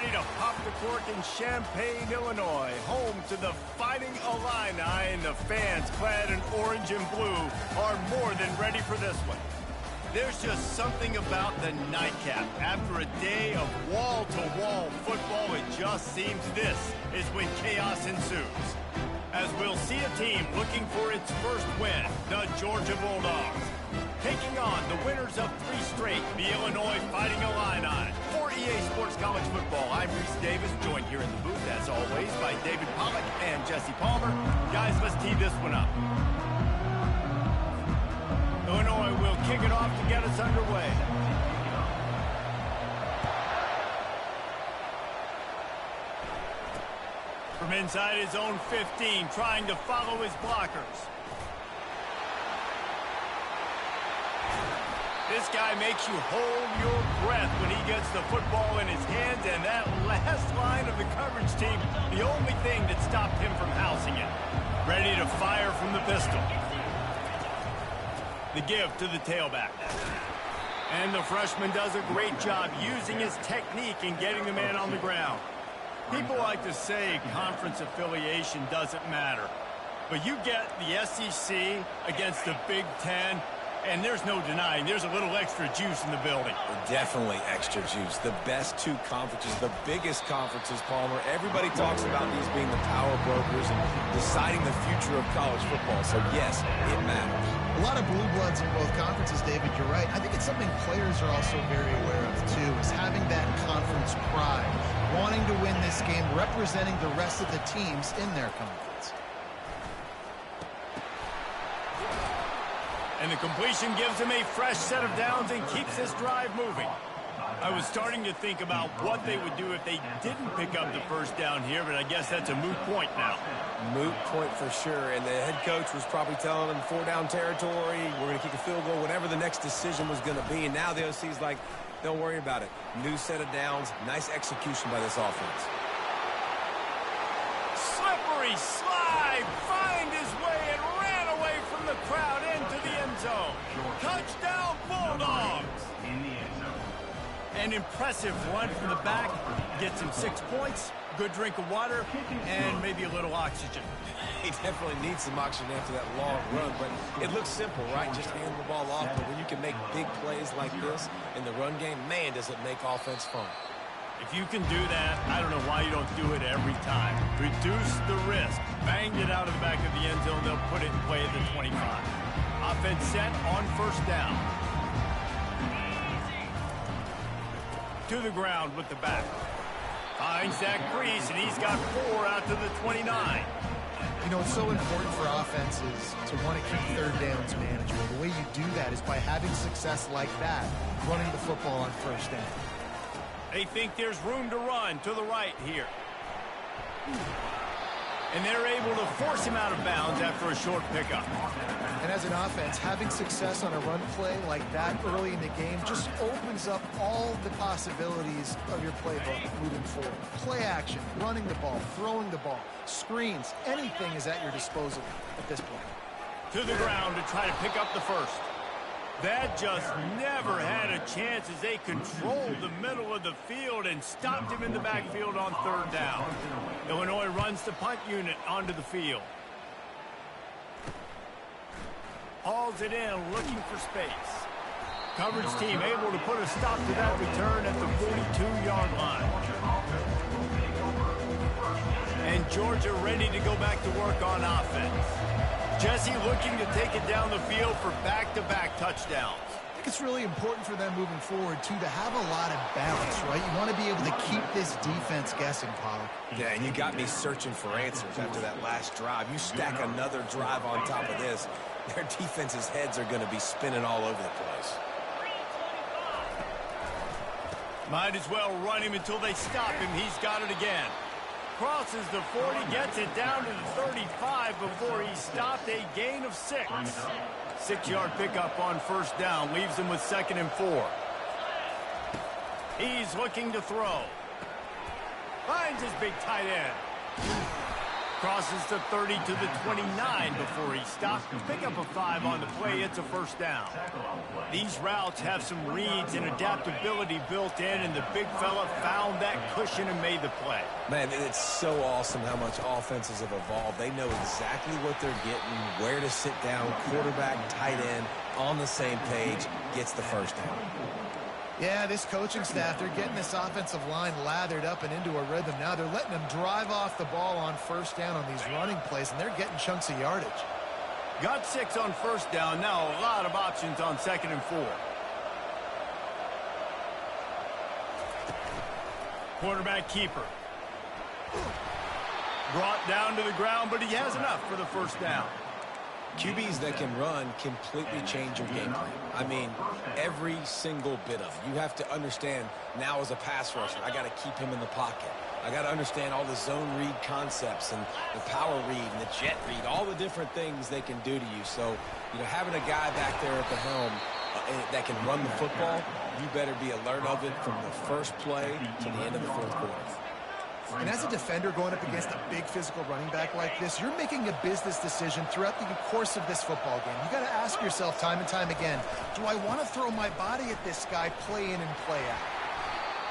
ready to pop the cork in Champaign, Illinois, home to the Fighting Illini, and the fans clad in orange and blue are more than ready for this one. There's just something about the nightcap. After a day of wall-to-wall football, it just seems this is when chaos ensues. As we'll see a team looking for its first win, the Georgia Bulldogs, taking on the winners of 3 straight, the Illinois Fighting Illini. For EA Sports College Football, I'm Reese Davis, joined here in the booth, as always, by David Pollack and Jesse Palmer. Guys, let's tee this one up. Illinois will kick it off to get us underway. From inside his own 15, trying to follow his blockers. This guy makes you hold your breath when he gets the football in his hands, and that last line of the coverage team, the only thing that stopped him from housing it. Ready to fire from the pistol. The give to the tailback. And the freshman does a great job using his technique and getting the man on the ground. People like to say conference affiliation doesn't matter. But you get the SEC against the Big Ten, and there's no denying there's a little extra juice in the building. Definitely extra juice. The best 2 conferences, the biggest conferences, Palmer. Everybody talks about these being the power brokers and deciding the future of college football. So, yes, it matters. A lot of blue bloods in both conferences, David, you're right. I think it's something players are also very aware of, too, is having that conference pride, wanting to win this game, representing the rest of the teams in their conference. And the completion gives him a fresh set of downs and keeps this drive moving. I was starting to think about what they would do if they didn't pick up the first down here, but I guess that's a moot point now. Moot point for sure, and the head coach was probably telling them 4-down territory, we're going to kick a field goal, whatever the next decision was going to be, and now the OC's like, don't worry about it. New set of downs, nice execution by this offense. Slippery slide, find his way and ran away from the crowd into the end zone. Touchdown Bulldogs! An impressive run from the back, gets him 6 points, good drink of water, and maybe a little oxygen. He definitely needs some oxygen after that long run, but it looks simple, right? Just hand the ball off, but when you can make big plays like this in the run game, man, does it make offense fun. If you can do that, I don't know why you don't do it every time. Reduce the risk. Banged it out of the back of the end zone. They'll put it in play at the 25. Offense set on first down. To the ground with the back. Finds that crease, and he's got 4 out to the 29. You know, it's so important for offenses to want to keep third downs manageable. The way you do that is by having success like that, running the football on first down. They think there's room to run to the right here. And they're able to force him out of bounds after a short pickup. And as an offense, having success on a run play like that early in the game just opens up all the possibilities of your playbook moving forward. Play action, running the ball, throwing the ball, screens, anything is at your disposal at this point. To the ground to try to pick up the first. That just never had a chance as they controlled the middle of the field and stopped him in the backfield on third down. Illinois runs the punt unit onto the field. Hauls it in, looking for space. Coverage team able to put a stop to that return at the 42-yard line. And Georgia ready to go back to work on offense. Jesse looking to take it down the field for back-to-back touchdowns. I think it's really important for them moving forward, too, to have a lot of balance, right? You want to be able to keep this defense guessing, Pollard. Yeah, and you got me searching for answers after that last drive. You stack another drive on top of this, their defense's heads are going to be spinning all over the place. Might as well run him until they stop him. He's got it again. Crosses the 40, gets it down to the 35 before he stopped, a gain of 6. 6-yard pickup on first down, leaves him with 2nd and 4. He's looking to throw. Finds his big tight end. Crosses the 30 to the 29 before he stops. Pick up a 5 on the play. It's a first down. These routes have some reads and adaptability built in, and the big fella found that cushion and made the play. Man, it's so awesome how much offenses have evolved. They know exactly what they're getting, where to sit down, quarterback, tight end, on the same page, gets the first down. Yeah, this coaching staff, they're getting this offensive line lathered up and into a rhythm. Now they're letting them drive off the ball on first down on these running plays, and they're getting chunks of yardage. Got 6 on first down. Now a lot of options on 2nd and 4. Quarterback keeper. Brought down to the ground, but he has enough for the first down. QBs that can run completely change your game plan. I mean, every single bit of it. You have to understand now as a pass rusher, I got to keep him in the pocket. I got to understand all the zone read concepts and the power read and the jet read, all the different things they can do to you. So, having a guy back there at the helm that can run the football, you better be alert of it from the first play to the end of the fourth quarter. And as a defender going up against a big physical running back like this, you're making a business decision throughout the course of this football game. You got to ask yourself time and time again, do I want to throw my body at this guy, play in and play out?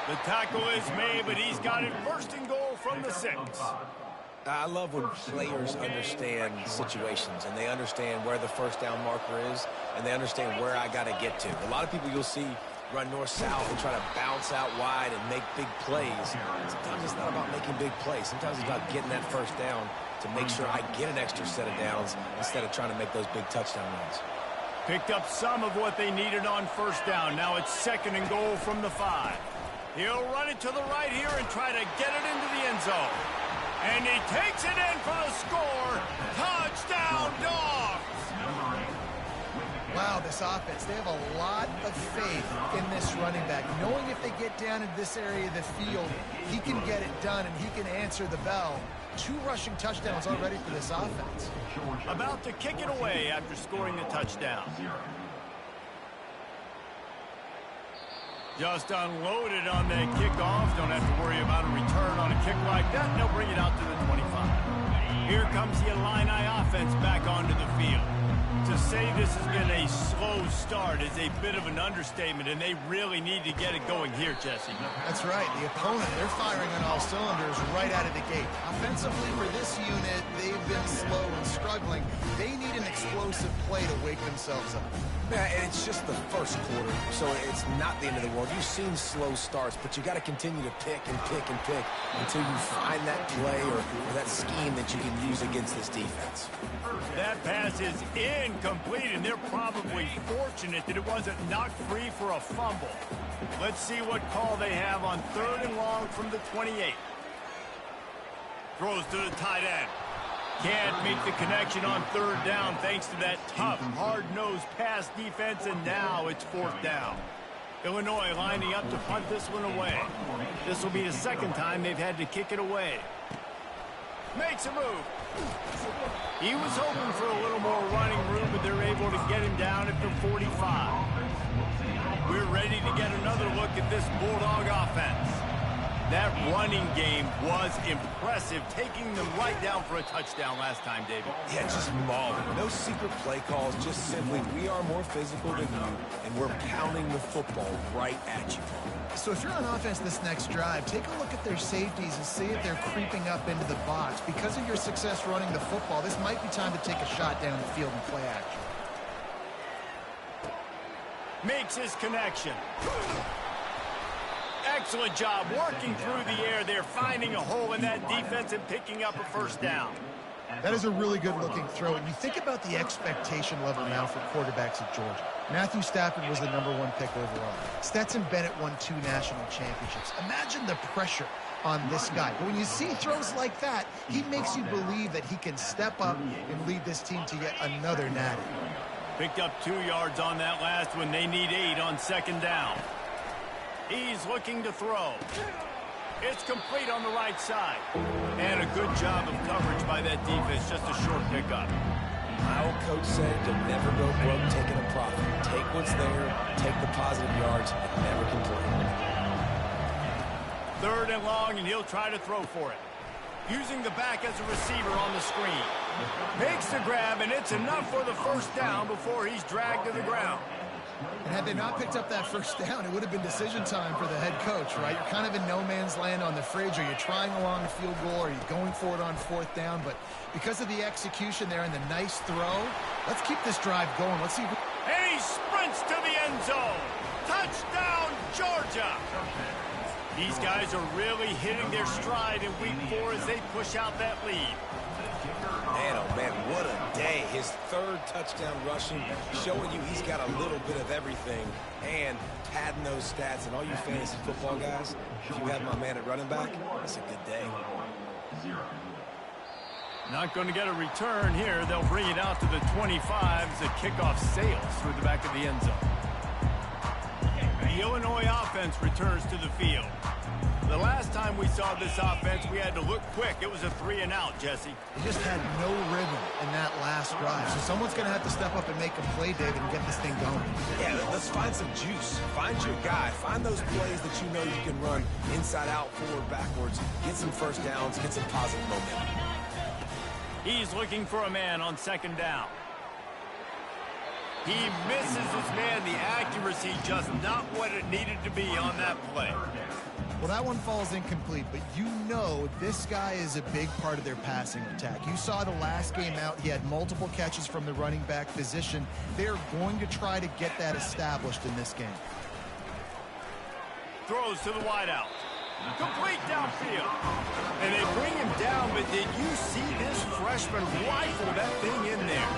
The tackle is made, but he's got it first and goal from the 6. I love when players understand situations and they understand where the first down marker is and they understand where I got to get to. A lot of people you'll see run north-south and try to bounce out wide and make big plays. Sometimes it's not about making big plays. Sometimes it's about getting that first down to make sure I get an extra set of downs instead of trying to make those big touchdown runs. Picked up some of what they needed on first down. Now it's 2nd and goal from the 5. He'll run it to the right here and try to get it into the end zone. And he takes it in for the score. Touchdown, Dogs! Wow, this offense, they have a lot of faith in this running back, knowing if they get down in this area of the field, he can get it done and he can answer the bell. 2 rushing touchdowns already for this offense. About to kick it away after scoring the touchdown. Just unloaded on that kickoff. Don't have to worry about a return on a kick like that. And they'll bring it out to the 25. Here comes the Illini offense back onto the field. To say this has been a slow start is a bit of an understatement, and they really need to get it going here, Jesse. That's right. The opponent, they're firing on all cylinders right out of the gate. Offensively, for this unit, they've been slow and struggling. They need an explosive play to wake themselves up. Yeah, and it's just the first quarter, so it's not the end of the world. You've seen slow starts, but you got to continue to pick and pick and pick until you find that play or that scheme that you can use against this defense. That pass is incomplete, and they're probably fortunate that it wasn't knocked free for a fumble. Let's see what call they have on 3rd and long from the 28. Throws to the tight end. Can't make the connection on 3rd down thanks to that tough, hard-nosed pass defense, and now it's 4th down. Illinois lining up to punt this one away. This will be the 2nd time they've had to kick it away. Makes a move. He was hoping for a little more running room, but they're able to get him down at the 45. We're ready to get another look at this Bulldog offense. That running game was impressive, taking them right down for a touchdown last time, David. Yeah, just mauling. No secret play calls, just simply we are more physical than you, and we're pounding the football right at you. So if you're on offense this next drive, take a look at their safeties and see if they're creeping up into the box. Because of your success running the football, this might be time to take a shot down the field and play action. Makes his connection. Excellent job working through the air there, finding a hole in that defense and picking up a first down. That is a really good-looking throw. And you think about the expectation level now for quarterbacks at Georgia. Matthew Stafford was the #1 pick overall. Stetson Bennett won 2 national championships. Imagine the pressure on this guy. But when you see throws like that, he makes you believe that he can step up and lead this team to yet another natty. Picked up 2 yards on that last one. They need 8 on 2nd down. He's looking to throw. It's complete on the right side. And a good job of coverage by that defense. Just a short pickup. My old coach said you'll never go broke taking a profit. Take what's there, take the positive yards, and never complain. 3rd and long, and he'll try to throw for it. Using the back as a receiver on the screen. Makes the grab, and it's enough for the first down before he's dragged to the ground. And had they not picked up that first down, it would have been decision time for the head coach, right? You're kind of in no man's land on the fridge. Are you trying along the field goal? Are you going for it on fourth down? But because of the execution there and the nice throw, let's keep this drive going. Let's see. And he sprints to the end zone. Touchdown, Georgia. These guys are really hitting their stride in week 4 as they push out that lead. Man, oh man, what a day. His third touchdown rushing, showing you he's got a little bit of everything and padding those stats. And all you fantasy football guys, if you have my man at running back, it's a good day. Not going to get a return here. They'll bring it out to the 25 as the kickoff sails through the back of the end zone. The Illinois offense returns to the field. The last time we saw this offense, we had to look quick. It was a 3-and-out, Jesse. They just had no rhythm in that last drive. So someone's going to have to step up and make a play, David, and get this thing going. Yeah, let's find some juice. Find your guy. Find those plays that you know you can run inside out, forward, backwards. Get some first downs. Get some positive momentum. He's looking for a man on second down. He misses his man. The accuracy just not what it needed to be on that play. Well, that one falls incomplete, but you know this guy is a big part of their passing attack. You saw the last game out. He had multiple catches from the running back position. They're going to try to get that established in this game. Throws to the wideout. Complete downfield. And they bring him down, but did you see this freshman rifle that thing in there?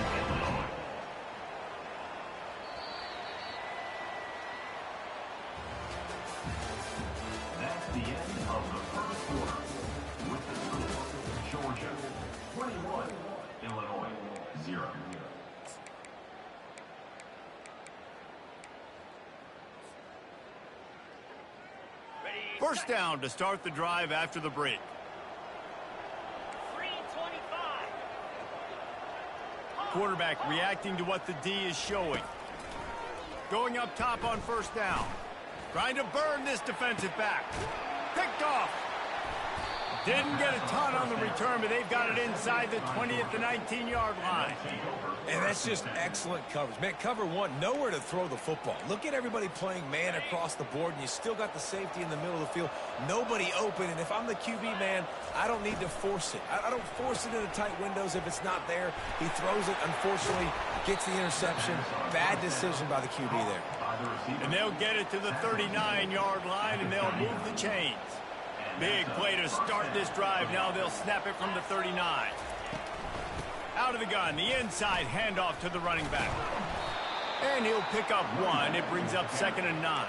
First down to start the drive after the break. 3:25. Quarterback reacting to what the D is showing. Going up top on first down. Trying to burn this defensive back. Picked off. Didn't get a ton on the return, but they've got it inside the 20 at the 19-yard line. And that's just excellent coverage. Man, cover one, nowhere to throw the football. Look at everybody playing man across the board, and you still got the safety in the middle of the field. Nobody open, and if I'm the QB, man, I don't need to force it. I don't force it into tight windows if it's not there. He throws it, unfortunately, gets the interception. Bad decision by the QB there. And they'll get it to the 39-yard line, and they'll move the chains. Big play to start this drive. Now they'll snap it from the 39. Out of the gun, the inside handoff to the running back. And he'll pick up one. It brings up 2nd and 9.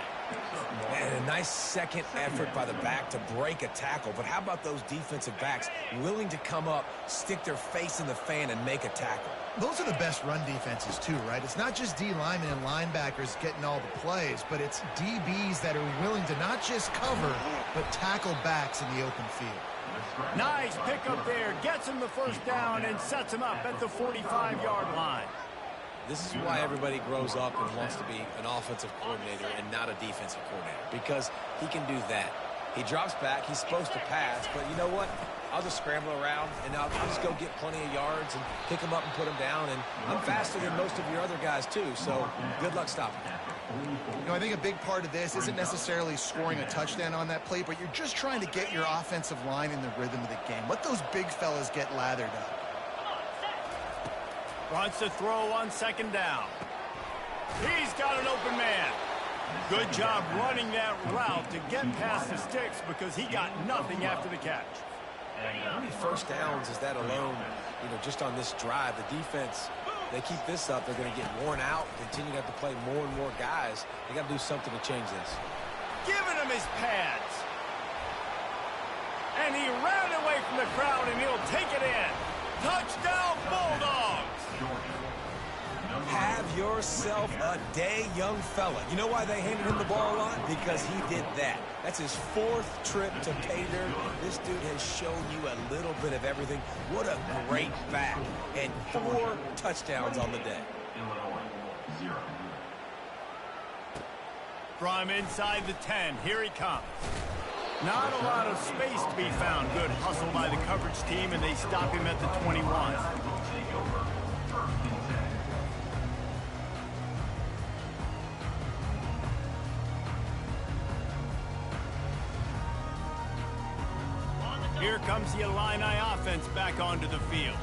And a nice second effort by the back to break a tackle. But how about those defensive backs willing to come up, stick their face in the fan, and make a tackle? Those are the best run defenses, too, right? It's not just D linemen and linebackers getting all the plays, but it's DBs that are willing to not just cover, but tackle backs in the open field. Nice pickup there. Gets him the first down and sets him up at the 45-yard line. This is why everybody grows up and wants to be an offensive coordinator and not a defensive coordinator, because he can do that. He drops back. He's supposed to pass, but you know what? I'll just scramble around, and I'll just go get plenty of yards and pick them up and put them down. And I'm faster than most of your other guys, too, so good luck stopping that. You know, I think a big part of this isn't necessarily scoring a touchdown on that play, but you're just trying to get your offensive line in the rhythm of the game. Let those big fellas get lathered up. Wants to throw on 2nd down. He's got an open man. Good job running that route to get past the sticks because he got nothing after the catch. How many first downs is that alone, you know, just on this drive? The defense, they keep this up, they're going to get worn out, continue to have to play more and more guys. They got to do something to change this. Giving him his pads. And he ran away from the crowd, and he'll take it in. Touchdown, Bulldogs! Have yourself a day, young fella. You know why they handed him the ball a lot? Because he did that. That's his 4th trip to pay dirt. This dude has shown you a little bit of everything. What a great back. And 4 touchdowns on the day. From inside the 10, here he comes. Not a lot of space to be found. Good hustle by the coverage team, and they stop him at the 21. Here comes the Illini offense back onto the field.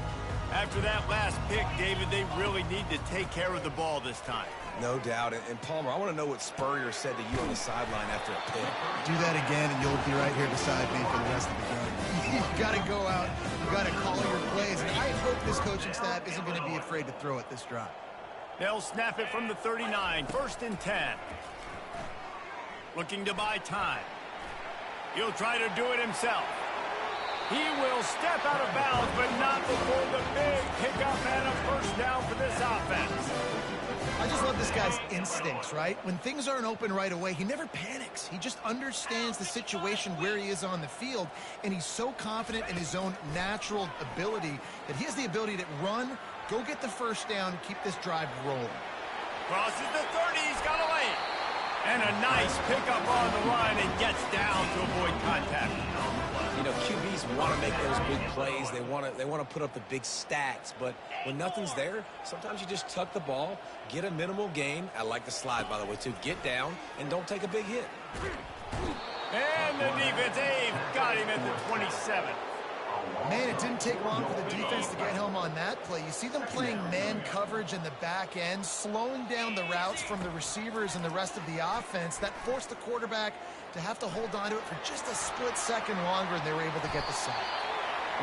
After that last pick, David, they really need to take care of the ball this time. No doubt. And Palmer, I want to know what Spurrier said to you on the sideline after a pick. Do that again, and you'll be right here beside me for the rest of the game. You got to go out. You got to call your plays. And I hope this coaching staff isn't going to be afraid to throw it this drive. They'll snap it from the 39. 1st and 10. Looking to buy time. He'll try to do it himself. He will step out of bounds, but not before the big pickup and a first down for this offense. I just love this guy's instincts, right? When things aren't open right away, he never panics. He just understands the situation where he is on the field, and he's so confident in his own natural ability that he has the ability to run, go get the first down, keep this drive rolling. Crosses the 30, he's got a lane. And a nice pickup on the run and gets down to avoid contact. You know, QBs want to make those big plays. They want to put up the big stats. But when nothing's there, sometimes you just tuck the ball, get a minimal gain. I like the slide, by the way, too. Get down and don't take a big hit. And the defense, Abe, got him at the 27. Man, it didn't take long for the defense to get home on that play. You see them playing man coverage in the back end, slowing down the routes from the receivers and the rest of the offense. That forced the quarterback to have to hold on to it for just a split second longer, and they were able to get the sack.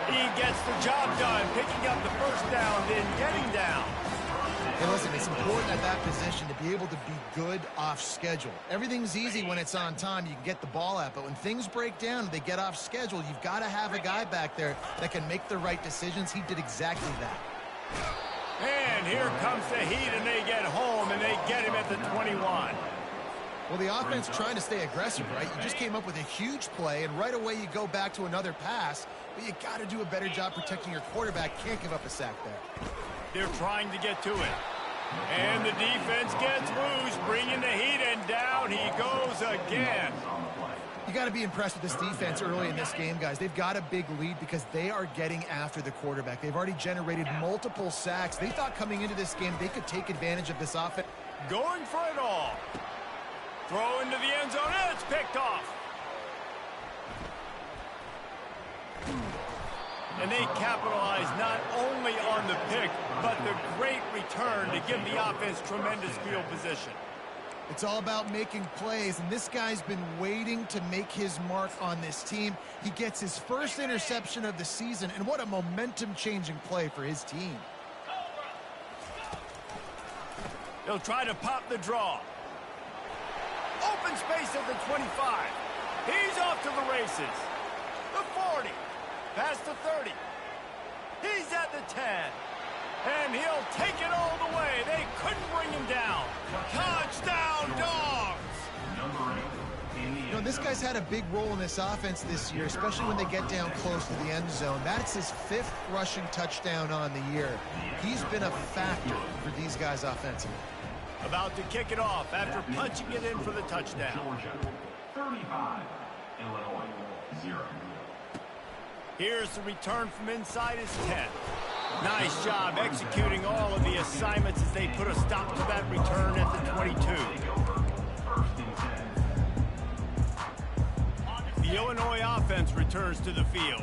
He gets the job done, picking up the first down, then getting down. Hey, listen, it's important at that position to be able to be good off schedule. Everything's easy when it's on time. You can get the ball out, but when things break down and they get off schedule, you've got to have a guy back there that can make the right decisions. He did exactly that. And here comes the heat, and they get home, and they get him at the 21. Well, the offense trying to stay aggressive, right? You just came up with a huge play, and right away you go back to another pass, but you got to do a better job protecting your quarterback. Can't give up a sack there. They're trying to get to it. And the defense gets loose, bringing the heat, and down he goes again. You got to be impressed with this defense early in this game, guys. They've got a big lead because they are getting after the quarterback. They've already generated multiple sacks. They thought coming into this game they could take advantage of this offense. Going for it all. Throw into the end zone, and it's picked off. And they capitalize not only on the pick, but the great return to give the offense tremendous field position. It's all about making plays, and this guy's been waiting to make his mark on this team. He gets his first interception of the season, and what a momentum-changing play for his team. They'll try to pop the draw. Open space at the 25. He's off to the races. The 40. Past the 30. He's at the 10. And he'll take it all the way. They couldn't bring him down. Touchdown, Dogs! You know, this guy's had a big role in this offense this year, especially when they get down close to the end zone. That's his 5th rushing touchdown on the year. He's been a factor for these guys offensively. About to kick it off after punching it in for the touchdown. Georgia, 35, Illinois, 0. Here's the return from inside his 10. Nice job executing all of the assignments as they put a stop to that return at the 22. The Illinois offense returns to the field.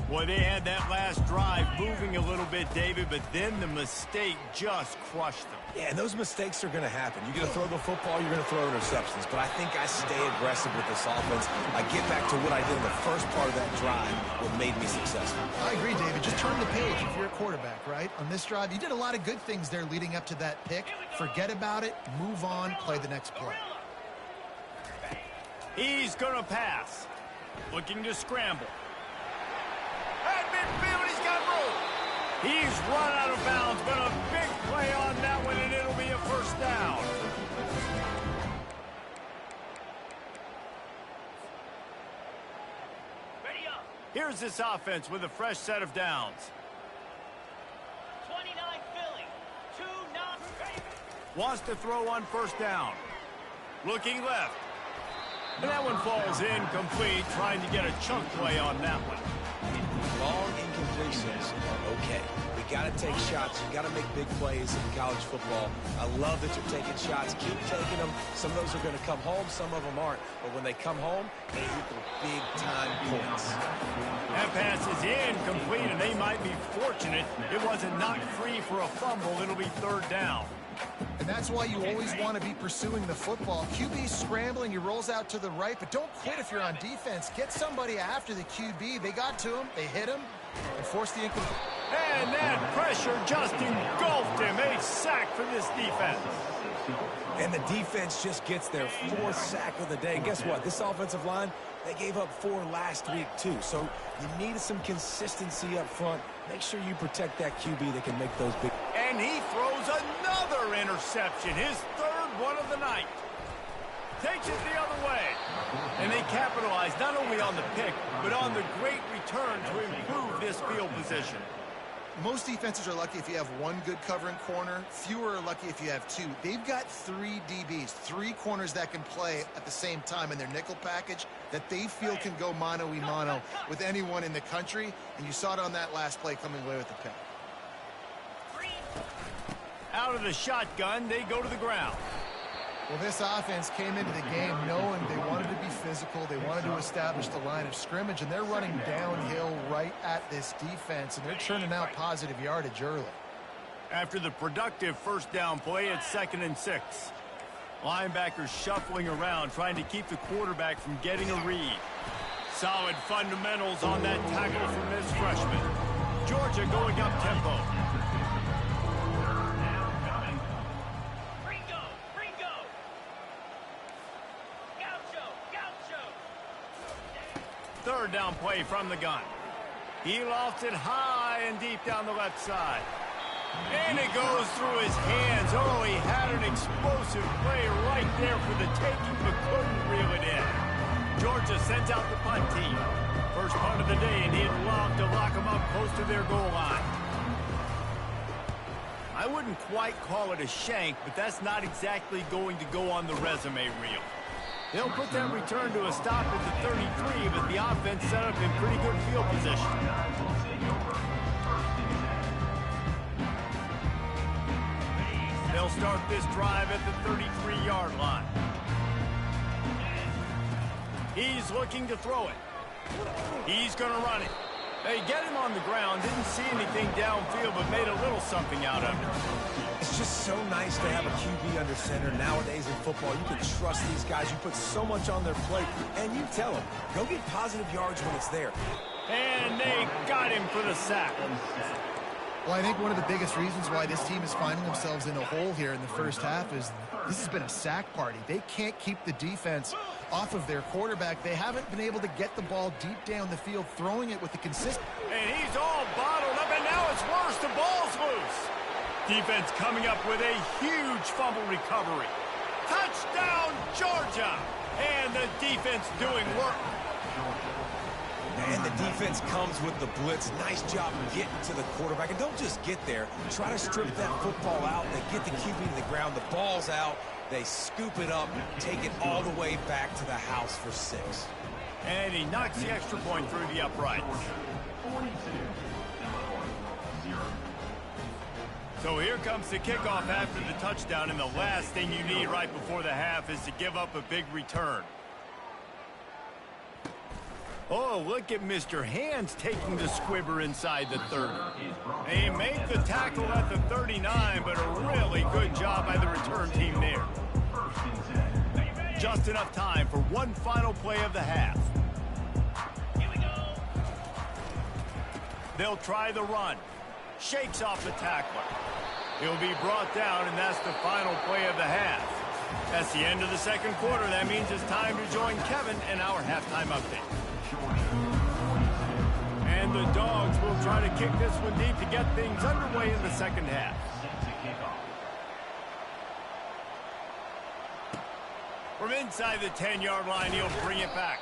Boy, they had that last drive moving a little bit, David, but then the mistake just crushed them. Yeah, and those mistakes are going to happen. You're going to throw the football, you're going to throw interceptions. But I think I stay aggressive with this offense. I get back to what I did in the first part of that drive, what made me successful. I agree, David. Just turn the page if you're a quarterback, right? On this drive, you did a lot of good things there leading up to that pick. Forget about it, move on, play the next play. He's going to pass. Looking to scramble. At midfield, he's got room. He's run out of bounds, but a big play on that one, and it'll be a first down. Ready up. Here's this offense with a fresh set of downs. 29 Philly, 2-9. Wants to throw on first down. Looking left. And that one falls incomplete, trying to get a chunk play on that one. Long incompletions are okay. We got to take shots. You got to make big plays in college football. I love that you're taking shots. Keep taking them. Some of those are going to come home. Some of them aren't. But when they come home, they equal big-time points. That pass is incomplete, and they might be fortunate it wasn't knocked free for a fumble. It'll be third down. And that's why you always want to be pursuing the football. QB's scrambling, he rolls out to the right, but don't quit if you're on defense. Get somebody after the QB. They got to him, they hit him, and forced the incomplete. And that pressure just engulfed him. A sack for this defense. And the defense just gets their fourth sack of the day. And guess what? This offensive line, they gave up 4 last week, too. So you need some consistency up front. Make sure you protect that QB that can make those big... And he throws another interception, his third one of the night. Takes it the other way. And they capitalize not only on the pick, but on the great return to improve this field position. Most defenses are lucky if you have one good covering corner. Fewer are lucky if you have 2. They've got 3 DBs, 3 corners that can play at the same time in their nickel package that they feel can go mano-a-mano with anyone in the country. And you saw it on that last play coming away with the pick. Out of the shotgun, they go to the ground. Well, this offense came into the game knowing they wanted to be physical. They wanted to establish the line of scrimmage, and they're running downhill right at this defense, and they're churning out positive yardage early. After the productive first down play, it's 2nd and 6. Linebackers shuffling around, trying to keep the quarterback from getting a read. Solid fundamentals on that tackle from this freshman. Georgia going up tempo. Third down play from the gun. He lofts it high and deep down the left side. And it goes through his hands. Oh, he had an explosive play right there for the taking, but couldn't reel it in. Georgia sends out the punt team. First punt of the day, and he'd love to lock them up close to their goal line. I wouldn't quite call it a shank, but that's not exactly going to go on the resume reel. They'll put that return to a stop at the 33, but the offense set up in pretty good field position. They'll start this drive at the 33-yard line. He's looking to throw it. He's going to run it. They get him on the ground, didn't see anything downfield, but made a little something out of it. It's just so nice to have a QB under center nowadays in football. You can trust these guys. You put so much on their plate, and you tell them, go get positive yards when it's there. And they got him for the sack. Well, I think one of the biggest reasons why this team is finding themselves in a hole here in the first half is this has been a sack party. They can't keep the defense off of their quarterback. They haven't been able to get the ball deep down the field, throwing it with the consistent. And he's all bottled up, and now it's worse. The ball's loose. Defense coming up with a huge fumble recovery. Touchdown, Georgia! And the defense doing work. And the defense comes with the blitz. Nice job getting to the quarterback. And don't just get there. Try to strip that football out. They get the QB to the ground. The ball's out. They scoop it up, take it all the way back to the house for 6. And he knocks the extra point through the uprights. So here comes the kickoff after the touchdown, and the last thing you need right before the half is to give up a big return. Oh, look at Mr. Hands taking the squibber inside the 30. They make the tackle at the 39, but a really good job by the return team there. Just enough time for one final play of the half. Here we go. They'll try the run. Shakes off the tackler. He'll be brought down, and that's the final play of the half. That's the end of the second quarter. That means it's time to join Kevin in our halftime update. And the Dogs will try to kick this one deep to get things underway in the second half. From inside the 10-yard line, he'll bring it back.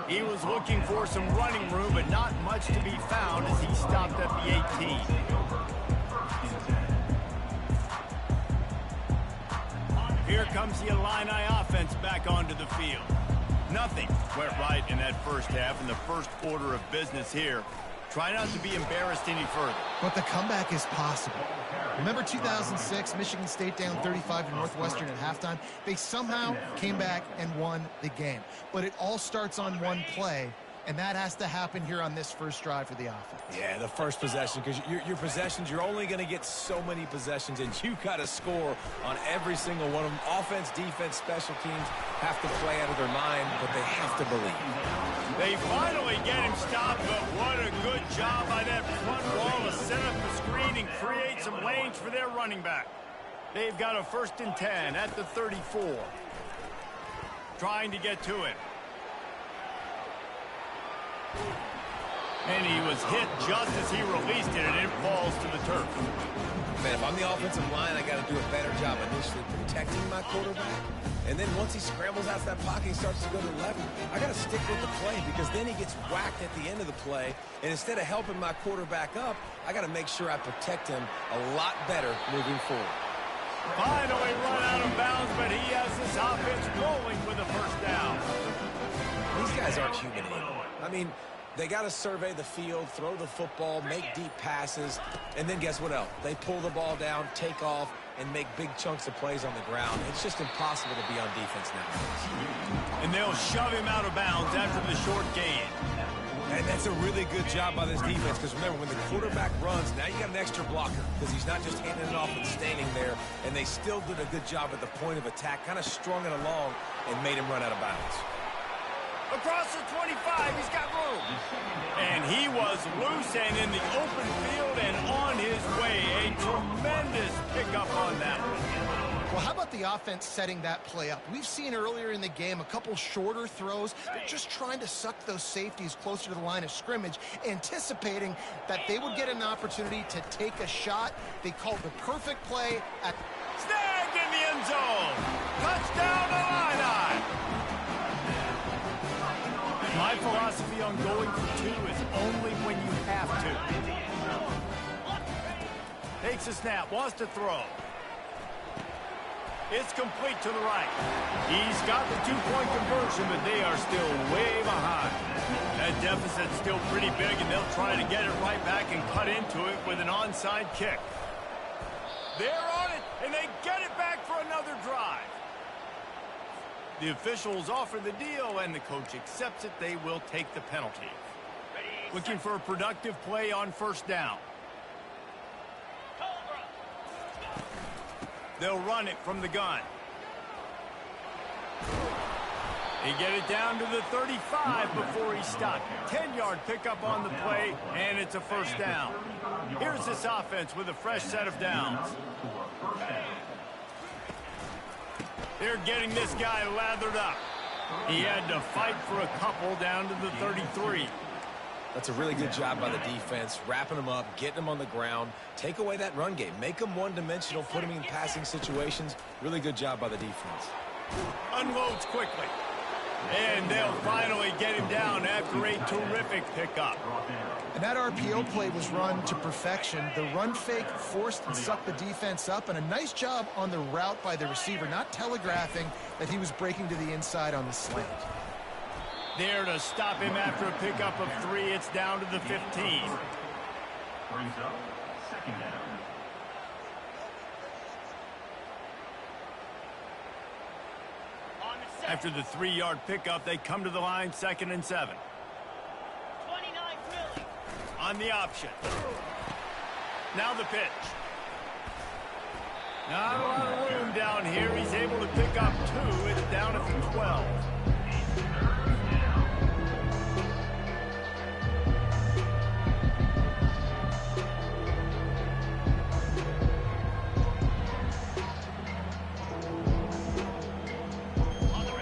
He was looking for some running room, but not much to be found as he stopped at the 18. Here comes the Illini offense back onto the field. Nothing went right in that first half, and the first order of business here. Try not to be embarrassed any further. But the comeback is possible. Remember 2006, Michigan State down 35 to Northwestern at halftime? They somehow came back and won the game. But it all starts on one play, and that has to happen here on this first drive for the offense. Yeah, the first possession, because your possessions, you're only going to get so many possessions, and you got to score on every single one of them. Offense, defense, special teams have to play out of their mind, but they have to believe. They finally get him stopped, but what a good job by that front wall to set up the screen and create some lanes for their running back. They've got a 1st and 10 at the 34. Trying to get to it. And he was hit just as he released it, and it falls to the turf. Man, if I'm the offensive line, I got to do a better job initially protecting my quarterback. And then once he scrambles out of that pocket, he starts to go to the left. I got to stick with the play because then he gets whacked at the end of the play. And instead of helping my quarterback up, I got to make sure I protect him a lot better moving forward. Finally run out of bounds, but he has this offense rolling with a 1st down. These guys aren't human anymore. I mean, they got to survey the field, throw the football, make deep passes, and then guess what else? They pull the ball down, take off, and make big chunks of plays on the ground. It's just impossible to be on defense now. And they'll shove him out of bounds after the short gain. And that's a really good job by this defense because remember, when the quarterback runs, now you got an extra blocker because he's not just handing it off and standing there. And they still did a good job at the point of attack, kind of strung it along and made him run out of bounds. Across the 25, he's got room. And he was loose and in the open field and on his way. A tremendous pickup on that one. Well, how about the offense setting that play up? We've seen earlier in the game a couple shorter throws. They're just trying to suck those safeties closer to the line of scrimmage, anticipating that they would get an opportunity to take a shot. They called the perfect play at... Snag in the end zone. Touchdown, Illini. My philosophy on going for 2 is only when you have to. Takes a snap, wants to throw. It's complete to the right. He's got the 2-point conversion, but they are still way behind. That deficit's still pretty big, and they'll try to get it right back and cut into it with an onside kick. They're on it, and they get it back for another drive. The officials offer the deal, and the coach accepts it. They will take the penalty. Looking for a productive play on 1st down. They'll run it from the gun. They get it down to the 35 before he's stopped. 10-yard pickup on the play, and it's a 1st down. Here's this offense with a fresh set of downs. They're getting this guy lathered up. He had to fight for a couple down to the 33. That's a really good job by the defense, wrapping them up, getting them on the ground, take away that run game, make them one-dimensional, put them in passing situations. Really good job by the defense. Unloads quickly. And they'll finally get him down after a terrific pickup. And that RPO play was run to perfection. The run fake forced and sucked the defense up, and a nice job on the route by the receiver, not telegraphing that he was breaking to the inside on the slant. There to stop him after a pickup of 3. It's down to the 15. Brings up 2nd down. After the 3-yard pickup, they come to the line, 2nd and 7. 29 Philly. On the option. Now the pitch. Not a lot of room down here. He's able to pick up 2. It's down at the 12.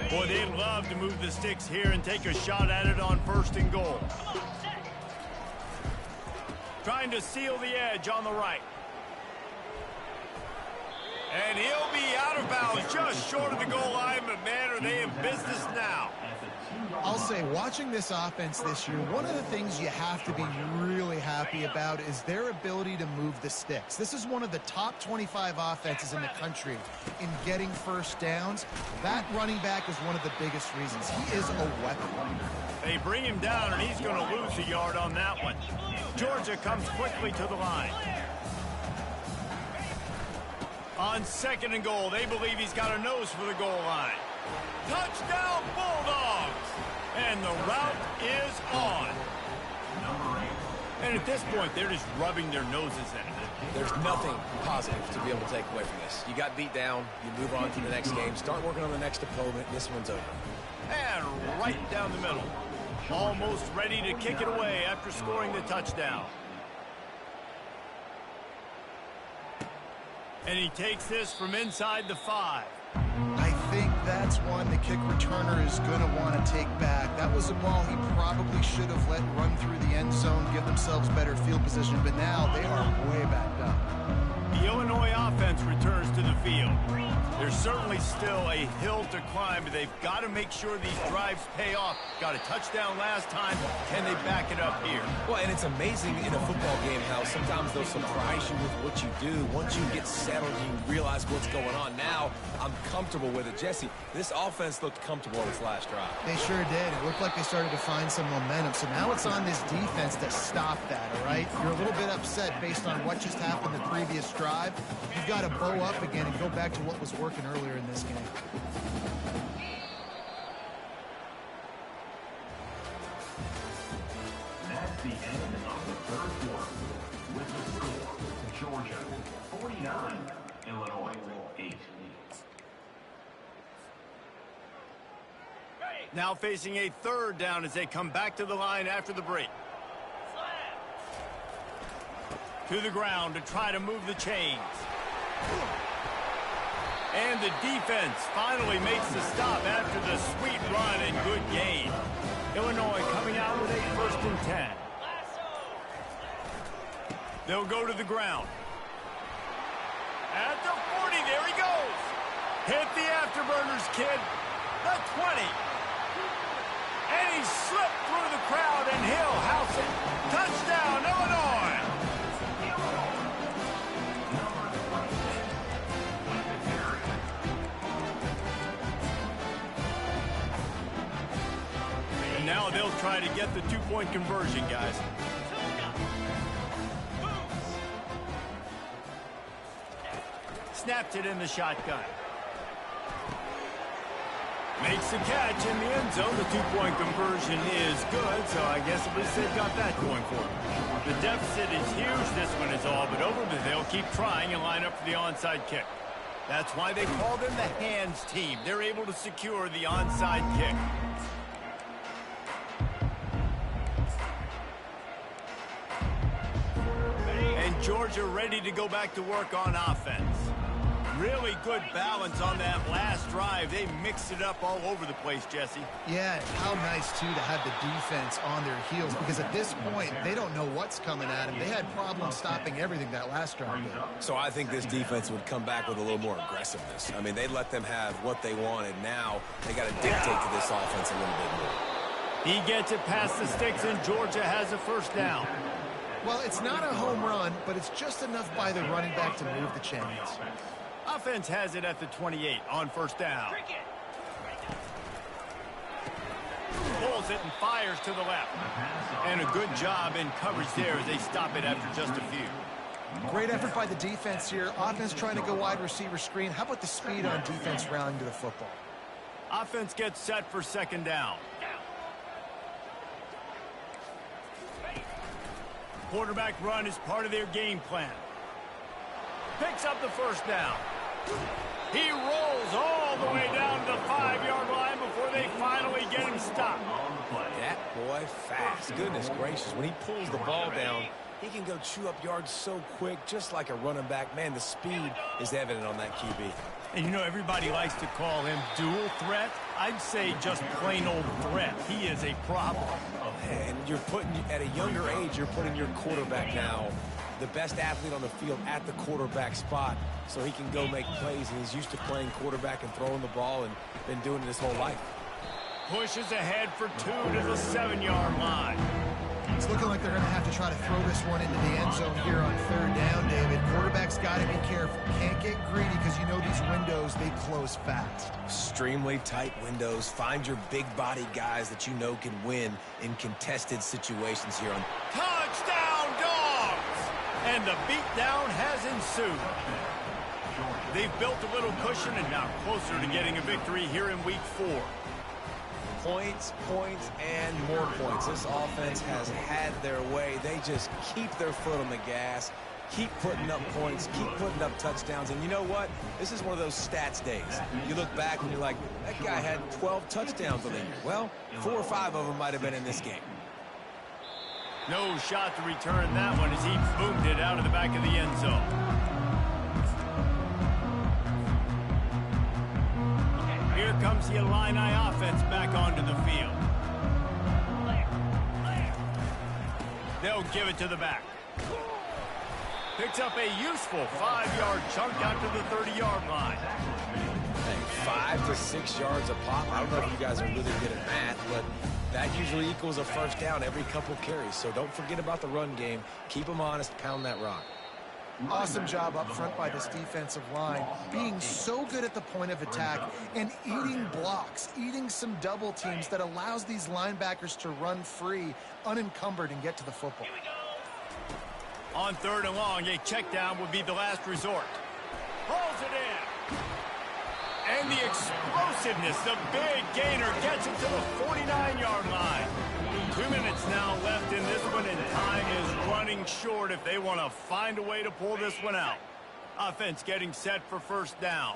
Boy, they'd love to move the sticks here and take a shot at it on 1st and goal. Trying to seal the edge on the right. And he'll be out of bounds just short of the goal line, but man, are they in business now. I'll say, watching this offense this year, one of the things you have to be really happy about is their ability to move the sticks. This is one of the top 25 offenses in the country in getting first downs. That running back is one of the biggest reasons. He is a weapon. They bring him down, and he's going to lose a yard on that one. Georgia comes quickly to the line. On 2nd and goal, they believe he's got a nose for the goal line. Touchdown, Bulldogs! And the route is on. And at this point, they're just rubbing their noses in it. There's nothing positive to be able to take away from this. You got beat down, you move on to the next game, start working on the next opponent, this one's over. And right down the middle. Almost ready to kick it away after scoring the touchdown. And he takes this from inside the 5. I think that's one the kick returner is going to want to take back. That was a ball he probably should have let run through the end zone, give themselves better field position, but now they are way backed up. The Illinois offense returns to the field. There's certainly still a hill to climb, but they've got to make sure these drives pay off. Got a touchdown last time. Can they back it up here? Well, and it's amazing in a football game how sometimes they'll surprise you with what you do. Once you get settled, you realize what's going on. Now, I'm comfortable with it. Jesse, this offense looked comfortable on its last drive. They sure did. It looked like they started to find some momentum. So now it's on this defense to stop that, all right? You're a little bit upset based on what just happened the previous drive. You've got to bow up again and go back to what was working earlier in this game. That's the end of the 3rd quarter. With the score, Georgia 49, Illinois 8. Now facing a 3rd down as they come back to the line after the break. To the ground to try to move the chains. And the defense finally makes the stop after the sweet run and good gain. Illinois coming out with a 1st and 10. They'll go to the ground. At the 40, there he goes. Hit the afterburners, kid. The 20. And he slipped through the crowd, and he'll house it. Touchdown, Illinois. And now they'll try to get the 2-point conversion, guys. Snapped it in the shotgun. Makes the catch in the end zone. The 2-point conversion is good, so I guess at least they've got that going for them. The deficit is huge. This one is all but over, but they'll keep trying and line up for the onside kick. That's why they call them the hands team. They're able to secure the onside kick. And Georgia ready to go back to work on offense. Really good balance on that last drive. They mixed it up all over the place, Jesse. Yeah, how nice, too, to have the defense on their heels, because at this point, they don't know what's coming at them. They had problems stopping everything that last drive did. So I think this defense would come back with a little more aggressiveness. I mean, they let them have what they wanted. Now they got to dictate to this offense a little bit more. He gets it past the sticks, and Georgia has a 1st down. Well, it's not a home run, but it's just enough by the running back to move the chains. Offense has it at the 28 on 1st down. Pulls it and fires to the left. And a good job in coverage there as they stop it after just a few. Great effort by the defense here. Offense trying to go wide receiver screen. How about the speed on defense rallying to the football? Offense gets set for 2nd down. Quarterback run is part of their game plan. Picks up the 1st down. He rolls all the way down to the 5-yard line before they finally get him stopped. That boy fast. Goodness gracious. When he pulls the ball down, he can go chew up yards so quick, just like a running back. Man, the speed is evident on that QB. And you know, everybody likes to call him dual threat. I'd say just plain old threat. He is a problem. And you're putting, at a younger age, you're putting your quarterback now the best athlete on the field at the quarterback spot so he can go make plays, and he's used to playing quarterback and throwing the ball and been doing it his whole life. Pushes ahead for 2 to the 7-yard line. It's looking like they're going to have to try to throw this one into the end zone here on 3rd down, David. Quarterback's got to be careful. Can't get greedy because you know these windows, they close fast. Extremely tight windows. Find your big body guys that you know can win in contested situations here on. Touchdown, Dogs! And the beatdown has ensued. They've built a little cushion and now closer to getting a victory here in Week 4. Points, points, and more points. This offense has had their way. They just keep their foot on the gas, keep putting up points, keep putting up touchdowns. And you know what? This is one of those stats days. You look back and you're like, that guy had 12 touchdowns on the year. Well, 4 or 5 of them might have been in this game. No shot to return that one as he boomed it out of the back of the end zone. Here comes the Illini offense back onto the field. They'll give it to the back. Picks up a useful 5-yard chunk out to the 30-yard line. Hey, 5 to 6 yards a pop. I don't know if you guys are really good at math, but that usually equals a first down every couple carries. So don't forget about the run game. Keep them honest, pound that rock. Awesome job up front by this defensive line, being so good at the point of attack and eating blocks, eating some double teams that allows these linebackers to run free, unencumbered, and get to the football. On 3rd and long, a check down would be the last resort. Pulls it in. And the explosiveness, the big gainer gets it to the 49-yard line. 2 minutes now left in this one, and time is running short if they want to find a way to pull this one out. Offense getting set for first down.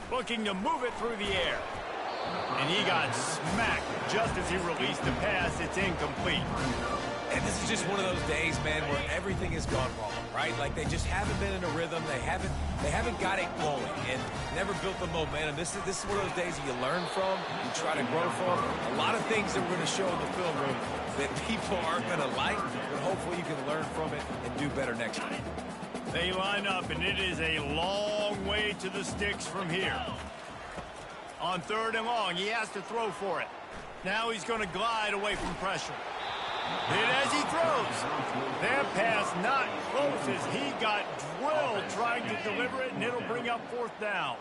Looking to move it through the air. And he got smacked just as he released the pass. It's incomplete. And this is just one of those days, man, where everything has gone wrong, right? Like they just haven't been in a rhythm. They haven't got it going and never built the momentum. This is one of those days that you learn from, you try to grow from. A lot of things that we're going to show in the film room that people aren't going to like, but hopefully you can learn from it and do better next time. They line up, and it is a long way to the sticks from here. On 3rd and long, he has to throw for it. Now he's going to glide away from pressure. And as he throws, that pass not close as he got drilled trying to deliver it, and it'll bring up 4th down.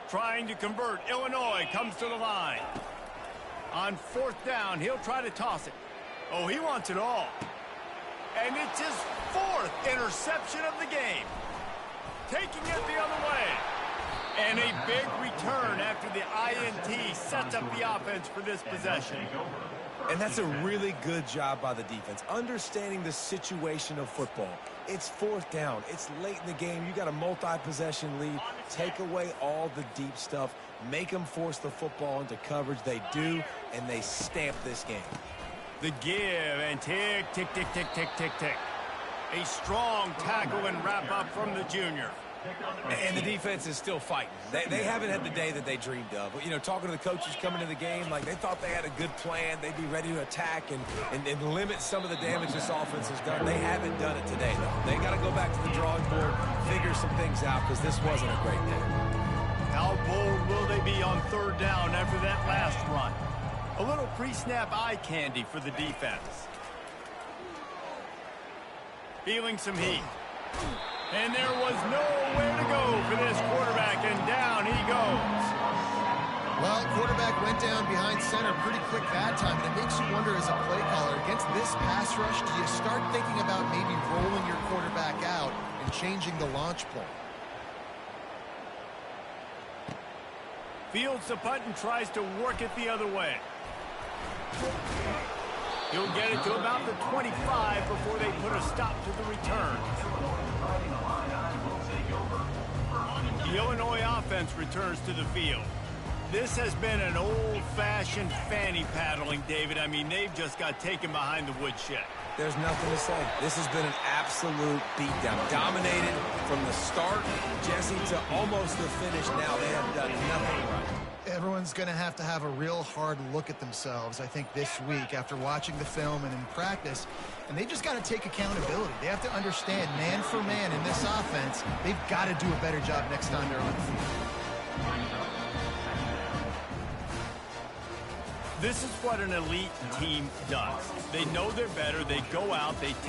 Trying to convert, Illinois comes to the line. On 4th down, he'll try to toss it. Oh, he wants it all. And it's his 4th interception of the game. Taking it the other way. And a big return after the INT sets up the offense for this possession. And that's a really good job by the defense, understanding the situation of football. It's 4th down. It's late in the game. You got a multi-possession lead. Take away all the deep stuff. Make them force the football into coverage. They do, and they stamp this game. The give and tick, tick, tick, tick, tick, tick, tick. A strong tackle and wrap up from the junior. And the defense is still fighting. They haven't had the day that they dreamed of. You know, talking to the coaches coming into the game, like they thought they had a good plan. They'd be ready to attack and limit some of the damage this offense has done. They haven't done it today, though. They got to go back to the drawing board, figure some things out, because this wasn't a great day. How bold will they be on 3rd down after that last run? A little pre-snap eye candy for the defense. Feeling some heat. And there was nowhere to go for this quarterback, and down he goes. Well, quarterback went down behind center pretty quick that time, and it makes you wonder as a play caller, against this pass rush, do you start thinking about maybe rolling your quarterback out and changing the launch point? Fields the punt and tries to work it the other way. He'll get it to about the 25 before they put a stop to the return. The Illinois offense returns to the field. This has been an old-fashioned fanny paddling, David. I mean, they've just got taken behind the woodshed. There's nothing to say. This has been an absolute beatdown. Dominated from the start, Jesse, to almost the finish now. They have done nothing right. Everyone's going to have a real hard look at themselves, I think, this week after watching the film and in practice. And they've just got to take accountability. They have to understand, man for man in this offense, they've got to do a better job next time they're on the field. This is what an elite team does. They know they're better. They go out. They take